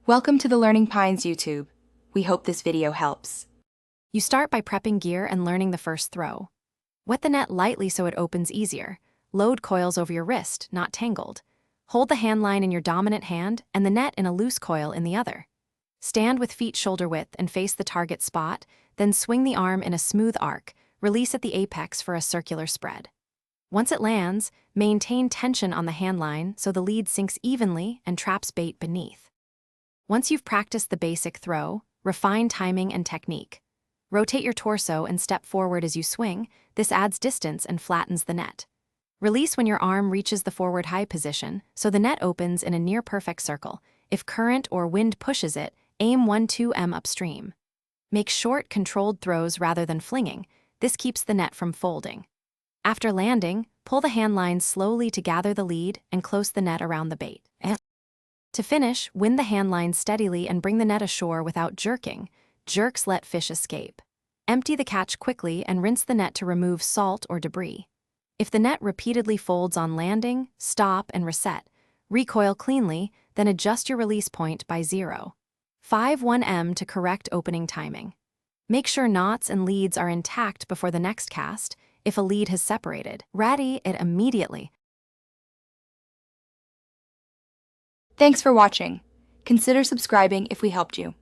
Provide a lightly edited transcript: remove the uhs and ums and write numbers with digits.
Welcome to the Learning Pines YouTube. We hope this video helps. You start by prepping gear and learning the first throw. Wet the net lightly so it opens easier. Load coils over your wrist, not tangled. Hold the hand line in your dominant hand and the net in a loose coil in the other. Stand with feet shoulder width and face the target spot, then swing the arm in a smooth arc, release at the apex for a circular spread. Once it lands, maintain tension on the hand line so the lead sinks evenly and traps bait beneath. Once you've practiced the basic throw, refine timing and technique. Rotate your torso and step forward as you swing. This adds distance and flattens the net. Release when your arm reaches the forward high position, so the net opens in a near-perfect circle. If current or wind pushes it, aim 1-2 m upstream. Make short, controlled throws rather than flinging. This keeps the net from folding. After landing, pull the hand line slowly to gather the lead and close the net around the bait. To finish, wind the hand line steadily and bring the net ashore without jerking. Jerks let fish escape. Empty the catch quickly and rinse the net to remove salt or debris. If the net repeatedly folds on landing, stop and reset. Recoil cleanly, then adjust your release point by 0.51 m to correct opening timing. Make sure knots and leads are intact before the next cast. If a lead has separated, ready it immediately. Thanks for watching. Consider subscribing if we helped you.